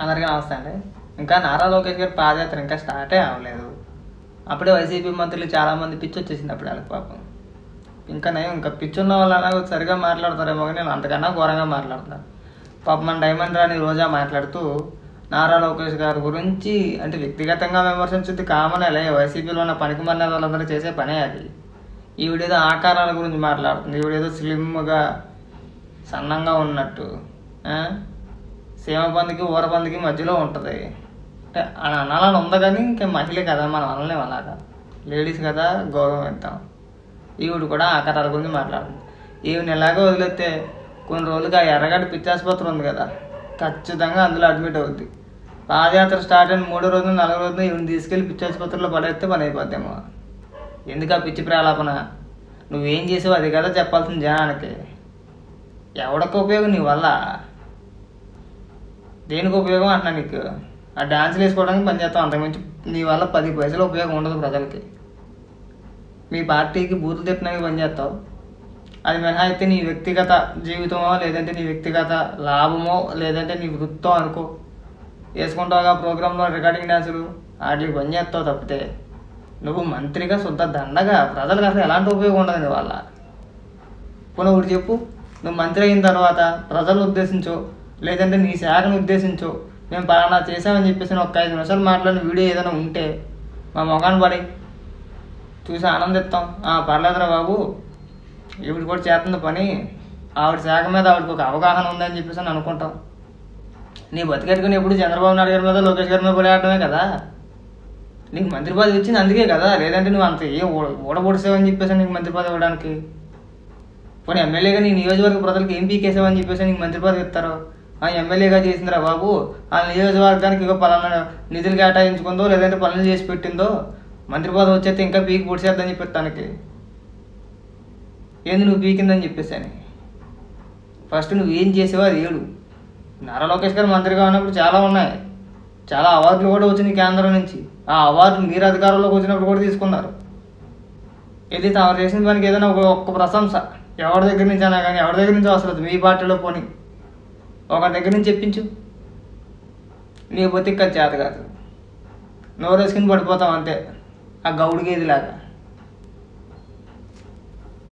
అందరికీ నమస్తే అండి. ఇంకా నారా లోకేష్ గారి పాదయాత్ర ఇంకా స్టార్టే అవ్వలేదు. అప్పుడే వైసీపీ మంత్రులు చాలామంది పిచ్చి వచ్చేసింది అప్పుడు వాళ్ళకి పాపం. ఇంకా నయం ఇంకా పిచ్చున్న వాళ్ళు సరిగా మాట్లాడతారేమో కానీ నేను అంతకన్నా ఘోరంగా మాట్లాడతాను. పాపం మన డైమండ్ రాణి రోజా మాట్లాడుతూ నారా లోకేష్ గారి గురించి అంటే వ్యక్తిగతంగా విమర్శించింది కామన్. అలా వైసీపీలో ఉన్న పనికి మన్న వాళ్ళందరూ చేసే పనే అది. ఈవిడేదో ఆకారాల గురించి మాట్లాడుతుంది. ఈవిడేదో స్లిమ్గా సన్నంగా ఉన్నట్టు, సీమపందికి ఊరపందికి మధ్యలో ఉంటుంది అంటే అని అనాలని ఉంది. కానీ ఇంకా మహిళ కదా, మనం అనలేం అలాగా. లేడీస్ కదా, గౌరవం ఇద్దాం. ఈవిడ కూడా ఆకారాల గురించి మాట్లాడుతుంది. ఈవిని ఎలాగో వదిలేస్తే కొన్ని రోజులుగా ఎర్రగడ్డ పిచ్చాసుపత్రి ఉంది కదా, ఖచ్చితంగా అందులో అడ్మిట్ అవుద్ది. పాదయాత్ర స్టార్ట్ అయిన 3వ రోజున 4వ రోజున ఈవిని తీసుకెళ్ళి పిచ్చాసుపత్రిలో పడేస్తే పని అయిపోద్దేమో. ఎందుకు ఆ పిచ్చి ప్రేలాపన? నువ్వేం చేసావు అది కదా చెప్పాల్సిన జనానికి. ఎవరికి ఉపయోగం నీ వల్ల? దేనికి ఉపయోగం అంటున్నా నీకు? ఆ డ్యాన్సులు వేసుకోవడానికి పనిచేస్తావు, అంతకుమించి నీ వల్ల 10 పైసలు ఉపయోగం ఉండదు ప్రజలకి. మీ పార్టీకి బూతులు తిట్టడానికి పనిచేస్తావు. అది మినహాయితే నీ వ్యక్తిగత జీవితమో లేదంటే నీ వ్యక్తిగత లాభమో లేదంటే నీ వృత్తో అనుకో, వేసుకుంటావుగా ప్రోగ్రాంలో రికార్డింగ్ డ్యాన్సులు, వాటికి పనిచేస్తావు. తప్పితే నువ్వు మంత్రిగా శుద్ధ దండగా ప్రజలకు అసలు ఎలాంటి ఉపయోగం ఉండదు నీ వల్ల. పోనీ ఒకటి చెప్పు, నువ్వు మంత్రి అయిన తర్వాత ప్రజలను ఉద్దేశించో లేదంటే నీ శాఖను ఉద్దేశించో మేము పలానా చేసామని చెప్పేసి 5 నిమిషాలు మాట్లాడిన వీడియో ఏదైనా ఉంటే మా మొఖాన్ని పడి చూసి ఆనందిస్తాం. పర్లేదురా బాబు, ఈవిడ కూడా చేస్తుంది పని, ఆవిడ శాఖ మీద ఆవిడకి ఒక అవగాహన ఉందని చెప్పేసి అని అనుకుంటాం. నీ బతికెట్టుకుని ఎప్పుడు చంద్రబాబు నాయుడు గారి మీద లోకేష్ గారి మీద పడేయడమే కదా. నీకు మంత్రి పదవి వచ్చింది అందుకే కదా, లేదంటే నువ్వు అంత ఏ ఊడబొడిసావని చెప్పేసి నీకు మంత్రి పదవి ఇవ్వడానికి. పోనీ ఎమ్మెల్యేగా నీ నియోజకవర్గ ప్రజలకు ఏం పీకేసావని చెప్పేసి నీకు మంత్రి పదవి ఇస్తారు. ఎమ్మెల్యేగా చేసిందిరా బాబు, ఆ నియోజకవర్గానికి ఇక పలానా నిధులు కేటాయించుకుందో లేదంటే పనులు చేసి పెట్టిందో మంత్రి పదవి వచ్చేస్తే ఇంకా పీకి పొడిచేద్దని చెప్పేస్తానికి. ఏంది నువ్వు పీకిందని చెప్పేసి అని ఫస్ట్ నువ్వు ఏం చేసావో అది ఏడు. నారా లోకేష్ గారు మంత్రిగా ఉన్నప్పుడు చాలా ఉన్నాయి, చాలా అవార్డులు కూడా వచ్చినాయి కేంద్రం నుంచి. ఆ అవార్డులు మీరు అధికారంలోకి వచ్చినప్పుడు కూడా తీసుకున్నారు. ఇది తాము చేసిన పనికి ఏదైనా ఒక్క ప్రశంస ఎవరి దగ్గర నుంచి అయినా కానీ, ఎవరి దగ్గర నుంచి అవసరం మీ పార్టీలో పోనీ ఒకరి దగ్గర నుంచి చెప్పించు. నీ బతికి చేత కాదు, నోరు వేసుకుని పడిపోతాం అంతే, ఆ గౌడు గేదిలాగా.